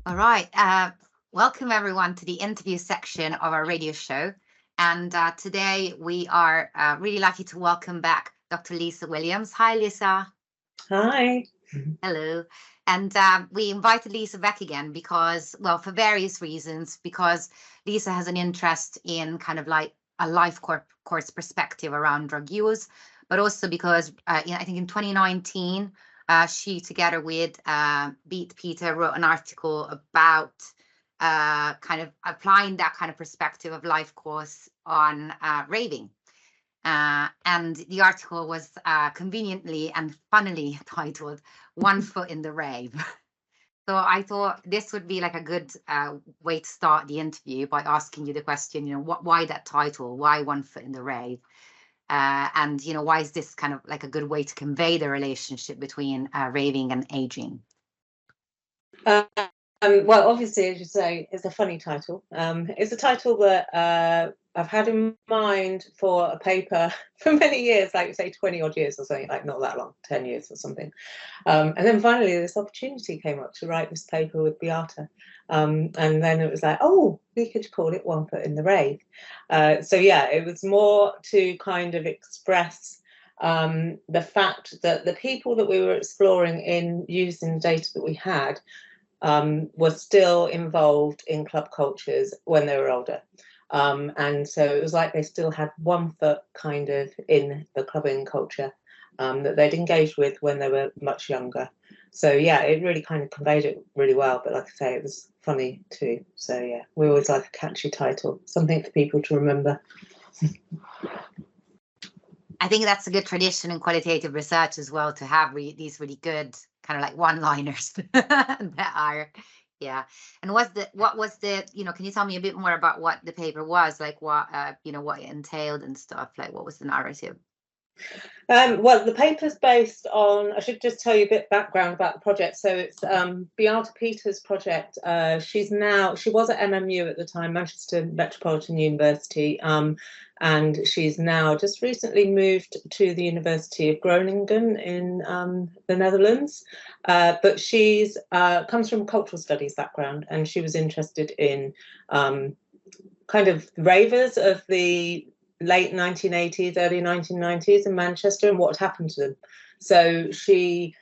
All right. Welcome everyone to the interview section of our radio show. And today we are really lucky to welcome back Dr. Lisa Williams. Hi, Lisa. Hi. Hello. And we invited Lisa back again because, well, for various reasons, because Lisa has an interest in kind of like a life course perspective around drug use, but also because I think in 2019, she, together with Beat Peter, wrote an article about kind of applying that kind of perspective of life course on raving. And the article was conveniently and funnily titled One Foot in the Rave. So I thought this would be like a good way to start the interview by asking you the question, why that title? Why One Foot in the Rave? And, why is this kind of like a good way to convey the relationship between raving and aging? Well, obviously, as you say, it's a funny title. It's a title that I've had in mind for a paper for many years, like say 20 odd years or something, like not that long, 10 years or something. And then finally, this opportunity came up to write this paper with Beata. And then it was like, oh, we could call it One Foot in the Rave. So yeah, it was more to kind of express the fact that the people that we were exploring in using the data that we had were still involved in club cultures when they were older. And so it was like they still had one foot kind of in the clubbing culture that they'd engaged with when they were much younger. So yeah, it really kind of conveyed it really well. But like I say, it was funny too. So yeah, we always like a catchy title, something for people to remember. I think that's a good tradition in qualitative research as well, to have these really good kind of like one-liners that are, yeah. And what was the, can you tell me a bit more about what the paper was, like what, what it entailed and stuff, like what was the narrative? Well, the paper's based on, I should just tell you a bit of background about the project. So it's Beata Peters' project. She was at MMU at the time, Manchester Metropolitan University, and she's now just recently moved to the University of Groningen in the Netherlands. But she's comes from a cultural studies background, and she was interested in kind of ravers of the late 1980s, early 1990s in Manchester and what had happened to them. So she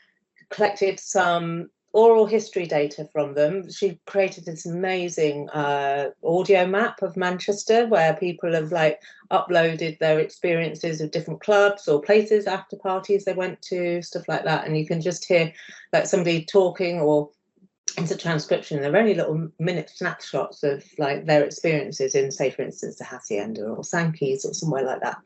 collected some oral history data from them. She created this amazing audio map of Manchester where people have like uploaded their experiences of different clubs or places, after parties they went to, stuff like that. And you can just hear like somebody talking, or it's a transcription. They're only little minute snapshots of like their experiences in, say, for instance, the Hacienda or Sankey's or somewhere like that.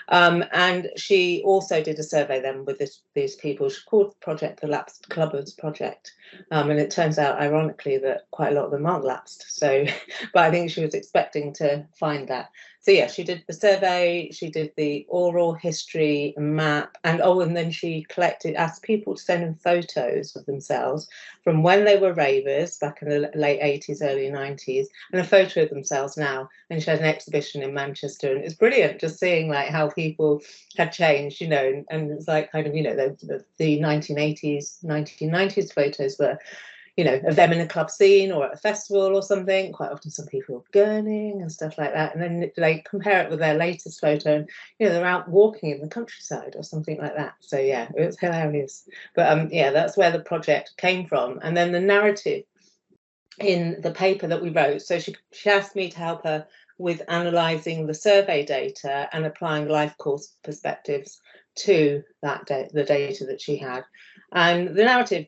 And she also did a survey then with these people. She called the project the Lapsed Clubbers Project. And it turns out, ironically, that quite a lot of them aren't lapsed. So, but I think she was expecting to find that. So yeah, she did the survey, she did the oral history map, and then she asked people to send in photos of themselves from when they were ravers back in the late 80s, early 90s, and a photo of themselves now. And she had an exhibition in Manchester, and it's brilliant just seeing like how people had changed, and it's like kind of, the 1980s, 1990s photos were, of them in a club scene or at a festival or something. Quite often some people are gurning and stuff like that. And then they compare it with their latest photo and, they're out walking in the countryside or something like that. So yeah, it was hilarious. But yeah, that's where the project came from. And then the narrative in the paper that we wrote, so she asked me to help her with analysing the survey data and applying life course perspectives to the data that she had. And the narrative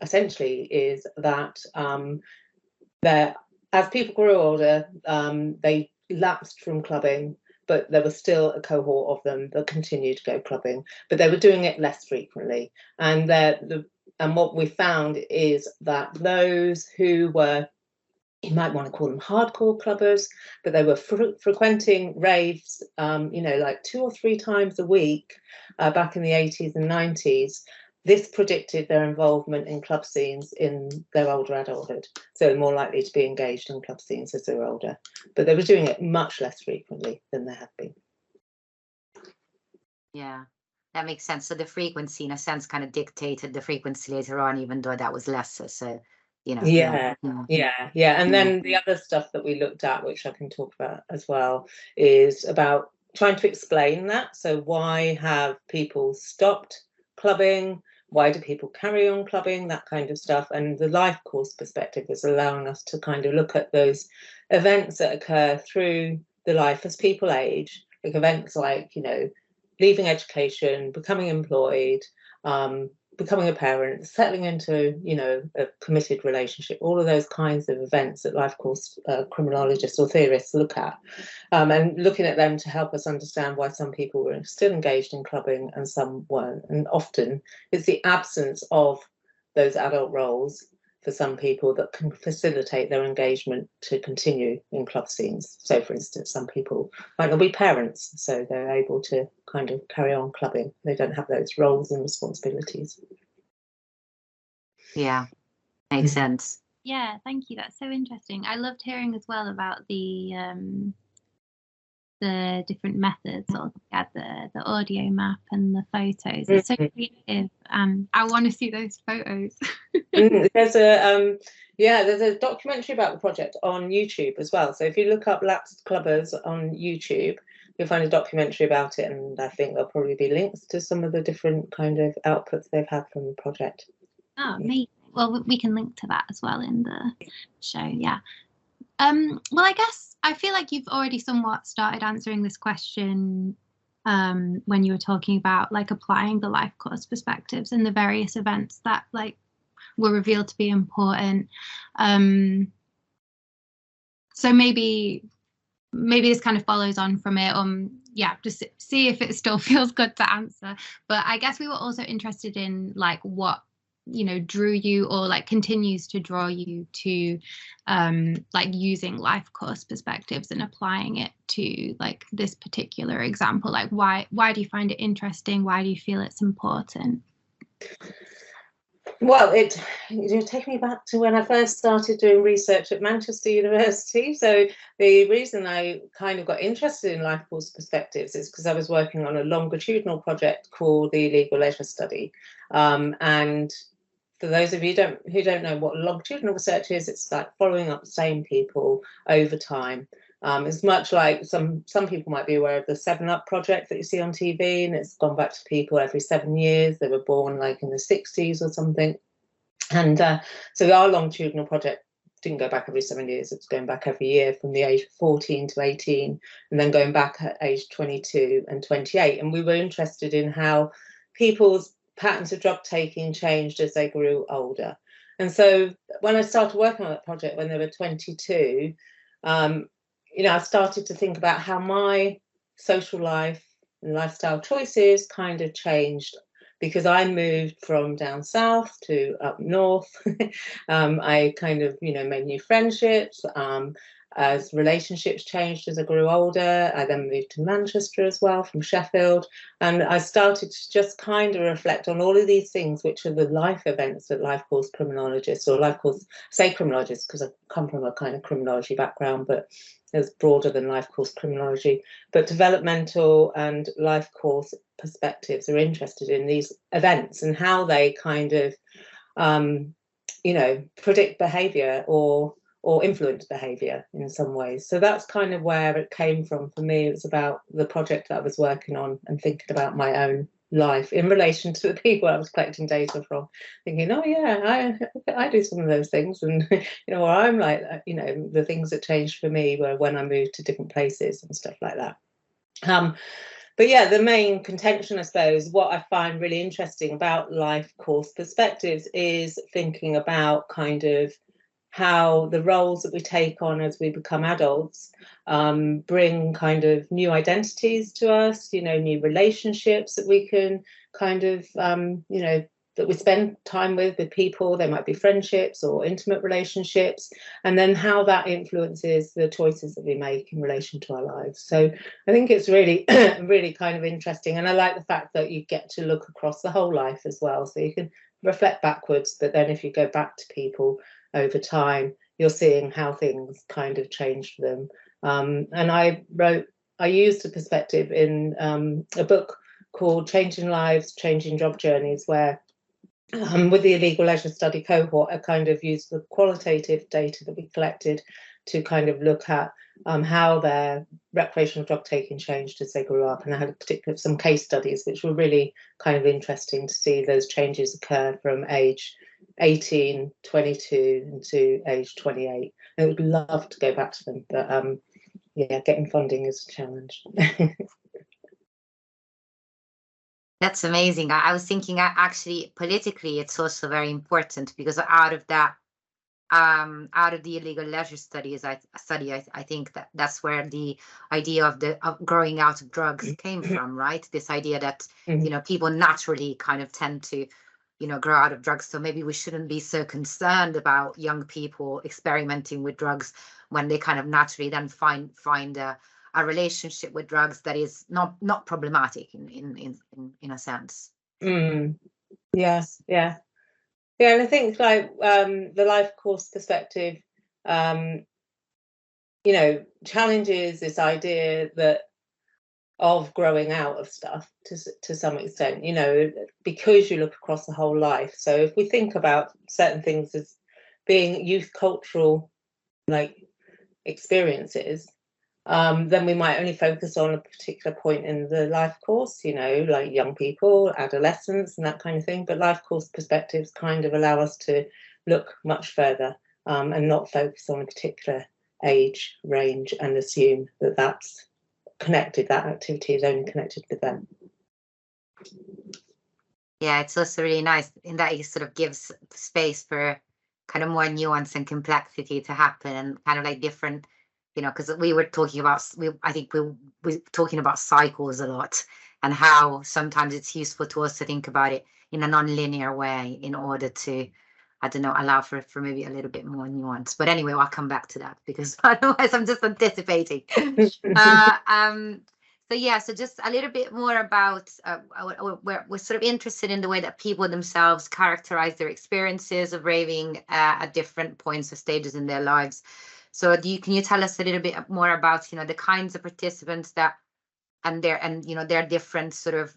essentially is that as people grew older, they lapsed from clubbing, but there was still a cohort of them that continued to go clubbing, but they were doing it less frequently. And what we found is that those who were, you might want to call them hardcore clubbers, but they were frequenting raves, like 2 or 3 times a week back in the 80s and 90s. This predicted their involvement in club scenes in their older adulthood. So they're more likely to be engaged in club scenes as they were older. But they were doing it much less frequently than they had been. Yeah, that makes sense. So the frequency, in a sense, kind of dictated the frequency later on, even though that was lesser. So you know. Yeah, Yeah. yeah. And then the other stuff that we looked at, which I can talk about as well, is about trying to explain that. So why have people stopped clubbing? Why do people carry on clubbing? That kind of stuff. And the life course perspective is allowing us to kind of look at those events that occur through the life as people age, like events like, you know, leaving education, becoming employed, becoming a parent, settling into, you know, a committed relationship, all of those kinds of events that life course criminologists or theorists look at, and looking at them to help us understand why some people were still engaged in clubbing and some weren't. And often it's the absence of those adult roles for some people that can facilitate their engagement to continue in club scenes. So, for instance, some people might not be parents, so they're able to kind of carry on clubbing. They don't have those roles and responsibilities. Yeah, makes sense. Yeah, thank you. That's so interesting. I loved hearing as well about the different methods, or the audio map and the photos. It's so creative. I want to see those photos. There's a documentary about the project on YouTube as well. So if you look up Lapsed Clubbers on YouTube, you'll find a documentary about it, and I think there'll probably be links to some of the different kind of outputs they've had from the project. Oh, amazing. Well, we can link to that as well in the show. Yeah. Well, I guess I feel like you've already somewhat started answering this question when you were talking about like applying the life course perspectives and the various events that like were revealed to be important. So maybe this kind of follows on from it. Yeah, just see if it still feels good to answer. But I guess we were also interested in like what, you know, drew you or like continues to draw you to like using life course perspectives and applying it to like this particular example. Like why do you find it interesting? Why do you feel it's important? Well, it take me back to when I first started doing research at Manchester University. So the reason I kind of got interested in life course perspectives is because I was working on a longitudinal project called the Legal Leisure Study. And for those of you who don't know what longitudinal research is, it's like following up the same people over time. It's much like some people might be aware of the 7-Up project that you see on TV, and it's gone back to people every 7 years. They were born like in the 60s or something. And so our longitudinal project didn't go back every 7 years. It's going back every year from the age of 14 to 18, and then going back at age 22 and 28. And we were interested in how people's patterns of drug taking changed as they grew older. And so when I started working on that project when they were 22, you know, I started to think about how my social life and lifestyle choices kind of changed because I moved from down south to up north. I kind of, you know, made new friendships. As relationships changed as I grew older, I then moved to Manchester as well from Sheffield. And I started to just kind of reflect on all of these things, which are the life events that life course criminologists, or life course, say criminologists, because I come from a kind of criminology background, but it's broader than life course criminology. But developmental and life course perspectives are interested in these events and how they kind of, you know, predict behaviour or influence behaviour in some ways. So that's kind of where it came from for me. It was about the project that I was working on and thinking about my own life in relation to the people I was collecting data from, thinking, oh yeah, I do some of those things, and you know, or I'm like, you know, the things that changed for me were when I moved to different places and stuff like that. But yeah, the main contention, I suppose, what I find really interesting about life course perspectives is thinking about kind of how the roles that we take on as we become adults bring kind of new identities to us, you know, new relationships that we can kind of, you know, that we spend time with people. They might be friendships or intimate relationships, and then how that influences the choices that we make in relation to our lives. So I think it's really, really kind of interesting. And I like the fact that you get to look across the whole life as well. So you can reflect backwards, but then if you go back to people over time, you're seeing how things kind of changed for them. And I used a perspective in a book called Changing Lives, Changing Job Journeys, where with the illegal leisure study cohort, I kind of used the qualitative data that we collected to kind of look at how their recreational drug taking changed as they grew up, and I had some case studies which were really kind of interesting to see those changes occur from age 18, 22 into age 28. I would love to go back to them, but yeah, getting funding is a challenge. That's amazing. I was thinking actually politically it's also very important, because out of that, out of the illegal leisure studies, I think that's where the idea of growing out of drugs came from, right? This idea that, you know, people naturally kind of tend to, you know, grow out of drugs. So maybe we shouldn't be so concerned about young people experimenting with drugs when they kind of naturally then find a relationship with drugs that is not problematic in a sense. Yes, yeah. Yeah, and I think like the life course perspective, you know, challenges this idea that of growing out of stuff to some extent, you know, because you look across the whole life. So if we think about certain things as being youth cultural like experiences, then we might only focus on a particular point in the life course, you know, like young people, adolescents, and that kind of thing. But life course perspectives kind of allow us to look much further and not focus on a particular age range and assume that that's connected, that activity is only connected with them. Yeah, it's also really nice in that it sort of gives space for kind of more nuance and complexity to happen, and kind of like different, you know, because we were talking about, I think we were talking about cycles a lot, and how sometimes it's useful to also think about it in a non-linear way in order to, I don't know, allow for maybe a little bit more nuance. But anyway, I'll come back to that, because otherwise I'm just anticipating. So yeah, so just a little bit more about, we're sort of interested in the way that people themselves characterize their experiences of raving at different points or stages in their lives. So can you tell us a little bit more about, you know, the kinds of participants that, and you know, their different sort of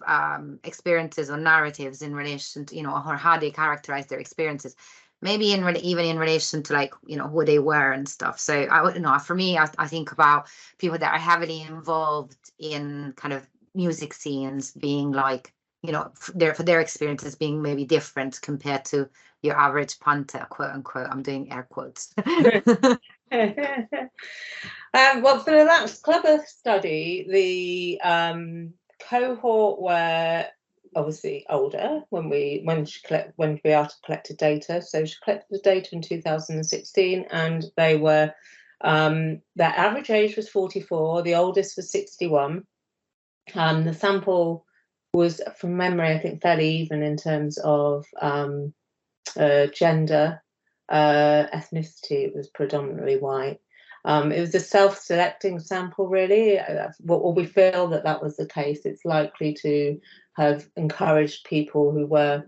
experiences or narratives in relation to, you know, or how they characterize their experiences, maybe even in relation to, like, you know, who they were and stuff. So I know, for me, I think about people that are heavily involved in kind of music scenes being like, you know, for their experiences being maybe different compared to your average punter, quote unquote. I'm doing air quotes. Well, for the last Clever study, the cohort were obviously older when Beata collected data. So she collected the data in 2016, and they were their average age was 44, the oldest was 61. The sample was, from memory, I think fairly even in terms of gender, ethnicity. It was predominantly white. It was a self-selecting sample, really. We feel that was the case. It's likely to have encouraged people who were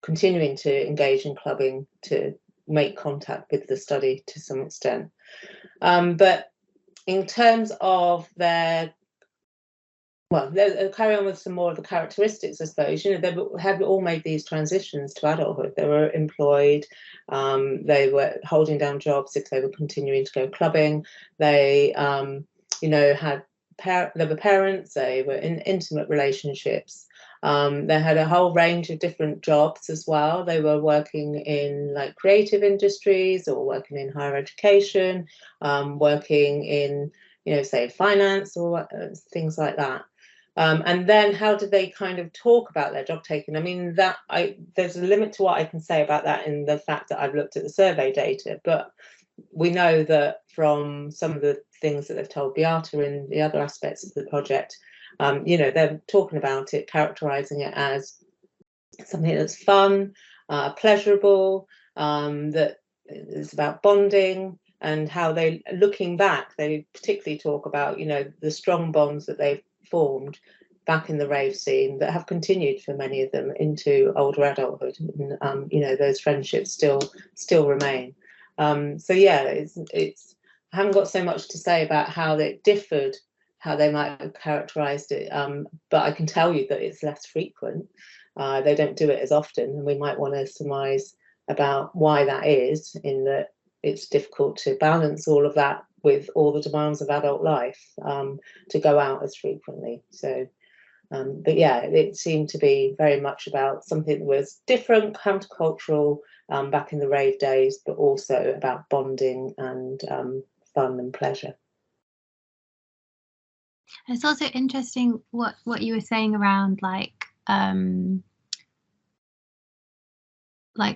continuing to engage in clubbing to make contact with the study to some extent. But in terms of their, well, they'll carry on with some more of the characteristics, I suppose. You know, they have all made these transitions to adulthood. They were employed, they were holding down jobs if they were continuing to go clubbing. They, you know, they were parents. They were in intimate relationships. They had a whole range of different jobs as well. They were working in like creative industries, or working in higher education, working in, you know, say finance or things like that. And then how do they kind of talk about their job taking? I mean, there's a limit to what I can say about that in the fact that I've looked at the survey data, but we know that from some of the things that they've told Beata in the other aspects of the project, you know, they're talking about it, characterizing it as something that's fun, pleasurable, that is about bonding, and how they, looking back, they particularly talk about, you know, the strong bonds that they've formed back in the rave scene that have continued for many of them into older adulthood. And, you know, those friendships still remain. So yeah, it's I haven't got so much to say about how it differed, how they might have characterized it, but I can tell you that it's less frequent. They don't do it as often, and we might want to surmise about why that is, in that it's difficult to balance all of that with all the demands of adult life, to go out as frequently. So, but yeah, it seemed to be very much about something that was different, countercultural, back in the rave days, but also about bonding and fun and pleasure. It's also interesting what you were saying around like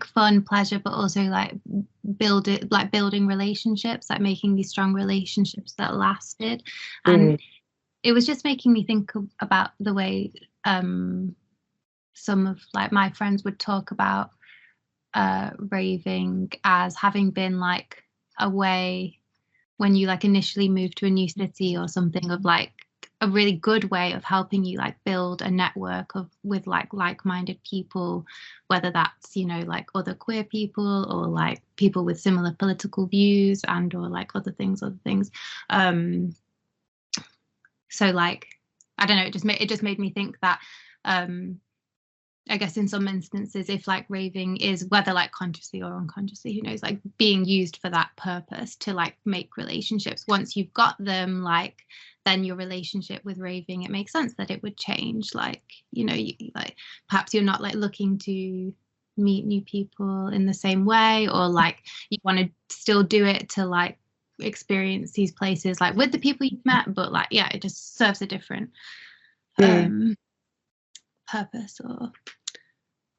fun, pleasure, but also like building relationships, like making these strong relationships that lasted. And it was just making me think about the way some of like my friends would talk about raving as having been like a way when you like initially move to a new city or something, of like a really good way of helping you like build a network with like-minded people, whether that's, you know, like other queer people or like people with similar political views and or like other things. So like, I don't know, it just made me think that I guess in some instances, if like raving is, whether like consciously or unconsciously, who knows, like being used for that purpose to like make relationships, once you've got them, like then your relationship with raving, it makes sense that it would change. Like, you know, like perhaps you're not like looking to meet new people in the same way, or like you want to still do it to like experience these places like with the people you've met, but like, yeah, it just serves a different purpose. Or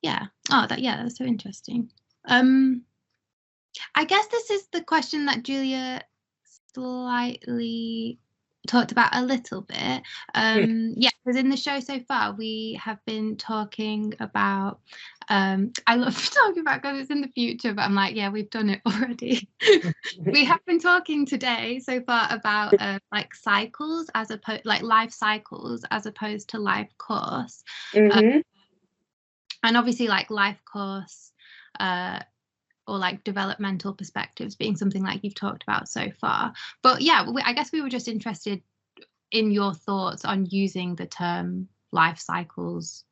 that's so interesting. I guess this is the question that Julia slightly talked about a little bit. Because in the show so far we have been talking about I love talking about because it's in the future, but I'm like, yeah, we've done it already. We have been talking today so far about like cycles, as opposed like life cycles as opposed to life course. And obviously like life course or like developmental perspectives being something like you've talked about so far. But yeah, I guess we were just interested in your thoughts on using the term life cycles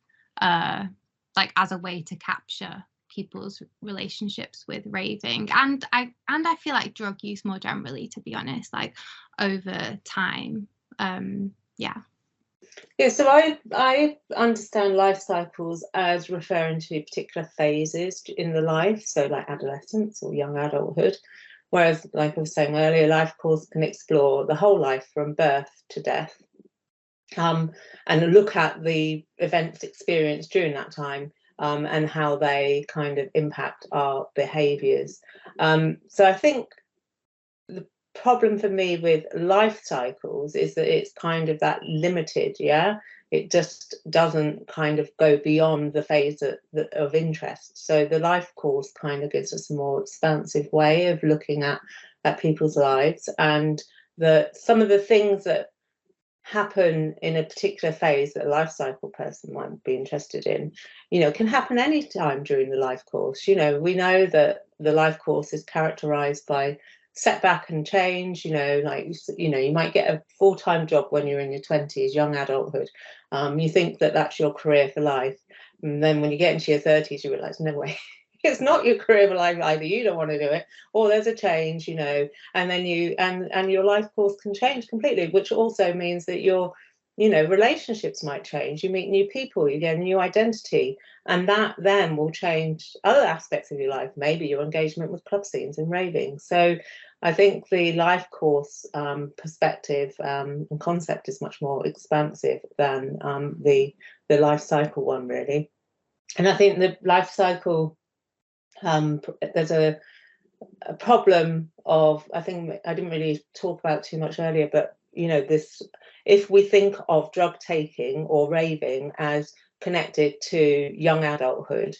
like as a way to capture people's relationships with raving and I feel like drug use more generally, to be honest, like over time. Yeah, so I understand life cycles as referring to particular phases in the life, so like adolescence or young adulthood, whereas, like I was saying earlier, life course can explore the whole life from birth to death, and look at the events experienced during that time, and how they kind of impact our behaviours. So I think the problem for me with life cycles is that it's kind of that limited, it just doesn't kind of go beyond the phase of interest. So the life course kind of gives us a more expansive way of looking at people's lives, and that some of the things that happen in a particular phase that a life cycle person might be interested in, can happen any time during the life course. We know that the life course is characterized by setback and change, like, you might get a full-time job when you're in your 20s, young adulthood. You think that that's your career for life. And then when you get into your 30s, you realize, no way, it's not your career for life. Either you don't want to do it, or there's a change, and then and your life course can change completely, which also means that your relationships might change. You meet new people, you get a new identity, and that then will change other aspects of your life, maybe your engagement with club scenes and raving. So I think the life course perspective and concept is much more expansive than the life cycle one, really. And I think the life cycle, there's a problem of, I think I didn't really talk about too much earlier, but this, if we think of drug taking or raving as connected to young adulthood,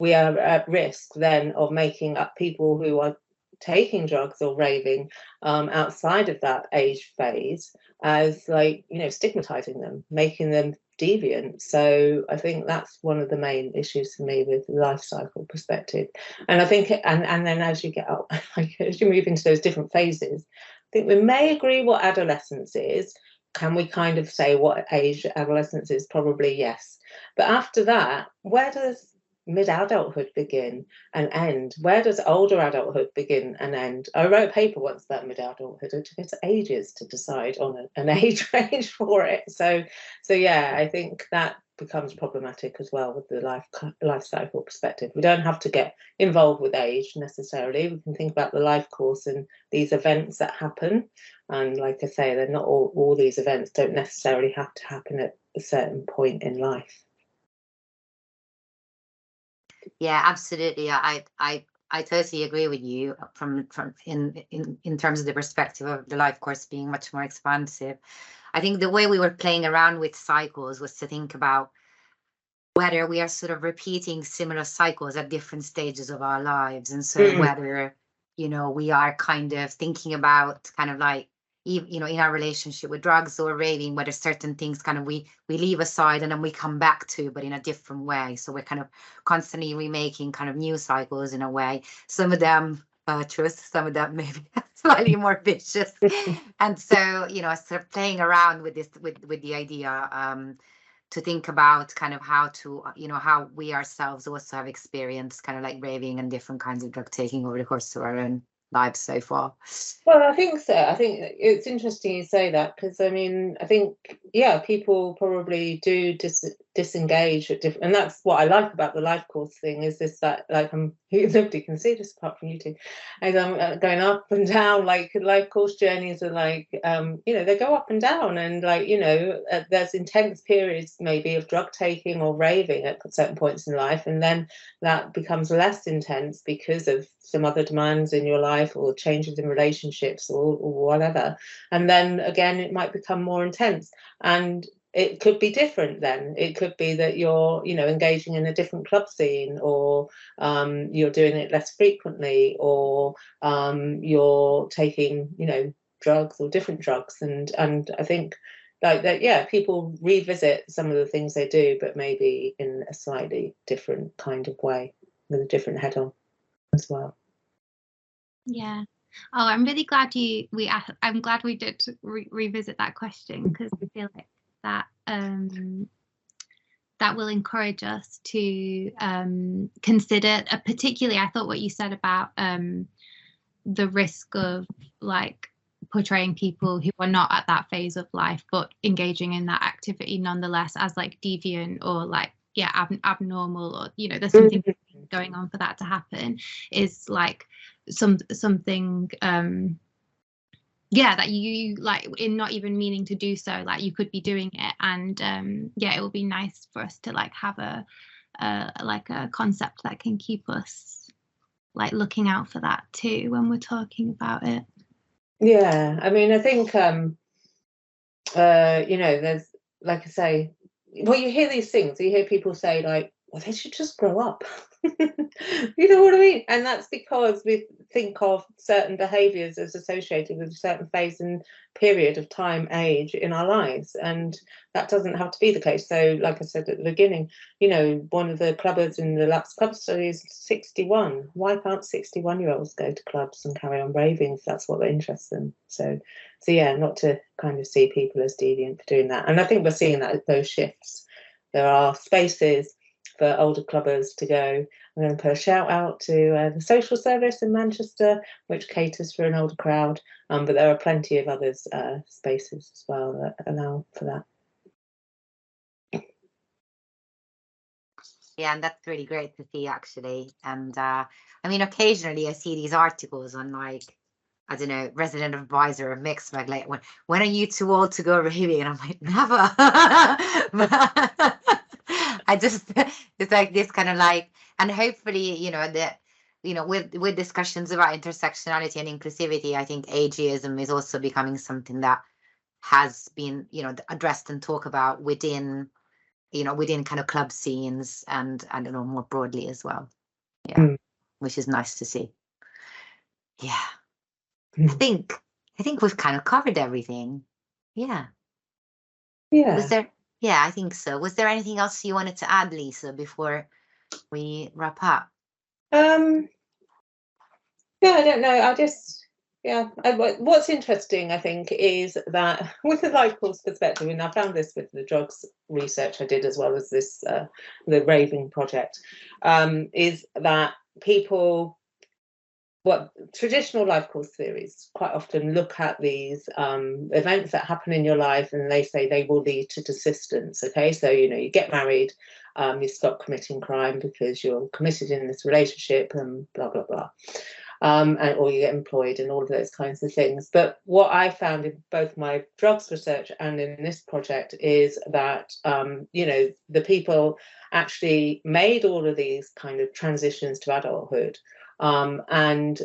we are at risk then of making up people who are taking drugs or raving outside of that age phase as, like, stigmatizing them, making them deviant. So I think that's one of the main issues for me with the life cycle perspective. And I think, and then as you get up, as you move into those different phases, I think we may agree what adolescence is, can we kind of say what age adolescence is? Probably yes. But after that, where does mid-adulthood begin and end? Where does older adulthood begin and end? I wrote a paper once about mid-adulthood. It took us ages to decide on an age range for it. So yeah, I think that becomes problematic as well with the life cycle perspective. We don't have to get involved with age necessarily. We can think about the life course and these events that happen. And like I say, they're not all these events don't necessarily have to happen at a certain point in life. Yeah, absolutely. I totally agree with you from in terms of the perspective of the life course being much more expansive. I think the way we were playing around with cycles was to think about whether we are sort of repeating similar cycles at different stages of our lives, and so whether, you know, we are kind of thinking about kind of like, you know, in our relationship with drugs or raving, whether certain things kind of we leave aside and then we come back to, but in a different way. So we're kind of constantly remaking kind of new cycles in a way. Some of them virtuous, some of them maybe slightly more vicious. And so, you know, sort of playing around with this, with the idea to think about kind of how to, you know, how we ourselves also have experienced kind of like raving and different kinds of drug taking over the course of our own lives so far. Well, I think so. I think it's interesting you say that, because I mean, I think, yeah, people probably do disengage at different, and that's what I like about the life course thing, is this, that like nobody can see this apart from you two, as I'm going up and down, like life course journeys are like, you know, they go up and down, and like, you know, there's intense periods maybe of drug taking or raving at certain points in life, and then that becomes less intense because of some other demands in your life or changes in relationships or whatever, and then again it might become more intense, and it could be different then. It could be that you're, you know, engaging in a different club scene, or you're doing it less frequently, or you're taking, you know, drugs or different drugs, and I think like that, yeah, people revisit some of the things they do, but maybe in a slightly different kind of way, with a different head on as well. Yeah. Oh, I'm really glad I'm glad we did revisit that question, because I feel like that that will encourage us to consider, particularly I thought what you said about the risk of like portraying people who are not at that phase of life but engaging in that activity nonetheless as like deviant or like, yeah, abnormal, or, you know, there's something going on for that to happen, is like something yeah, that you like, in not even meaning to do so, like you could be doing it, and yeah, it will be nice for us to like have a like a concept that can keep us like looking out for that too when we're talking about it. Yeah, I mean, I think you know, there's, like I say, well, you hear these things, you hear people say like, well, they should just grow up. You know what I mean? And that's because we think of certain behaviours as associated with a certain phase and period of time, age in our lives, and that doesn't have to be the case. So like I said at the beginning, you know, one of the clubbers in the Lapsed Club study is 61. Why can't 61-year-olds go to clubs and carry on raving if that's what interests them? So yeah, not to kind of see people as deviant for doing that. And I think we're seeing that, those shifts. There are spaces for older clubbers to go. I'm going to put a shout out to the social service in Manchester, which caters for an older crowd, but there are plenty of other spaces as well that allow for that. Yeah, and that's really great to see, actually. And I mean, occasionally I see these articles on like, I don't know, resident advisor or mixed bag, like when are you too old to go raving? And I'm like, never. I just, it's like this kind of like, and hopefully, you know, that, you know, with discussions about intersectionality and inclusivity, I think ageism is also becoming something that has been, you know, addressed and talked about within, you know, within kind of club scenes, and I don't know, more broadly as well. Yeah, which is nice to see. Yeah. I think we've kind of covered everything. Yeah. Yeah. Was there? Yeah, I think so. Was there anything else you wanted to add, Lisa, before we wrap up? Yeah, I don't know. I just, Yeah, what's interesting, I think, is that with the life course perspective, and I found this with the drugs research I did as well as this, the raving project, is that people, what traditional life course theories quite often look at these events that happen in your life, and they say they will lead to desistance. Okay, so you get married, you stop committing crime because you're committed in this relationship, and blah blah blah. Or you get employed and all of those kinds of things. But what I found in both my drugs research and in this project is that, the people actually made all of these kind of transitions to adulthood, and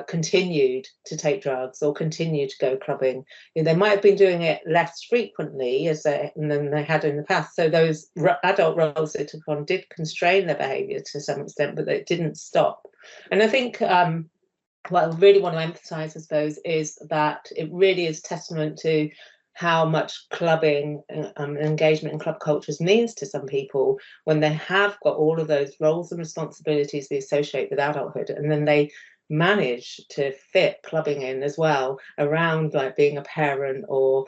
continued to take drugs or continued to go clubbing. They might have been doing it less frequently than they had in the past. So those adult roles they took on did constrain their behaviour to some extent, but they didn't stop. And I think what I really want to emphasize, I suppose, is that it really is testament to how much clubbing and engagement in club cultures means to some people when they have got all of those roles and responsibilities they associate with adulthood, and then they manage to fit clubbing in as well around like being a parent or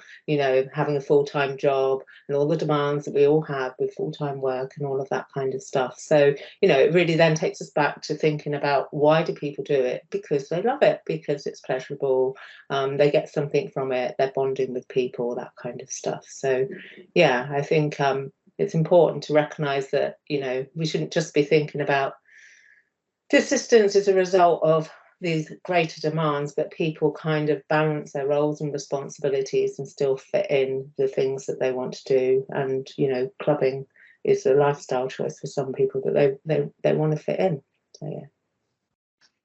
having a full-time job and all the demands that we all have with full-time work and all of that kind of stuff. So it really then takes us back to thinking about, why do people do it? Because they love it, because it's pleasurable, they get something from it, they're bonding with people, that kind of stuff. So yeah, I think it's important to recognize that we shouldn't just be thinking about desistance as a result of these greater demands, but people kind of balance their roles and responsibilities and still fit in the things that they want to do. And clubbing is a lifestyle choice for some people that they want to fit in. So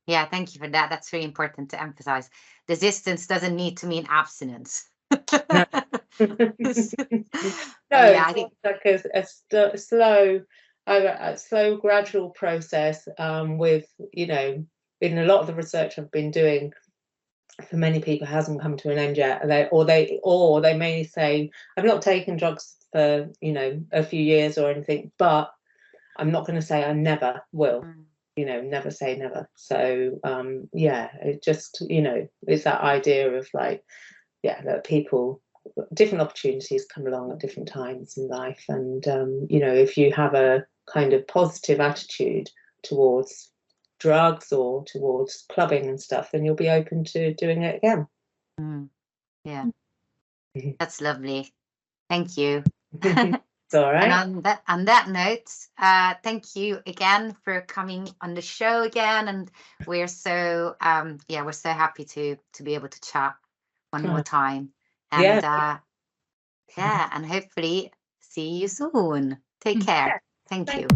yeah, thank you for that. That's very important to emphasize. Desistance doesn't need to mean abstinence. No. Yeah, I think it's like a slow gradual process, with in a lot of the research I've been doing, for many people hasn't come to an end yet. They may say, I've not taken drugs for a few years or anything, but I'm not going to say I never will. Never say never. So it just it's that idea of like, that people, different opportunities come along at different times in life, and if you have a kind of positive attitude towards drugs or towards clubbing and stuff, then you'll be open to doing it again. Yeah, that's lovely. Thank you. It's all right. And on that note, thank you again for coming on the show again, and we're so we're so happy to be able to chat one more time. And and hopefully see you soon. Take care. Thank you.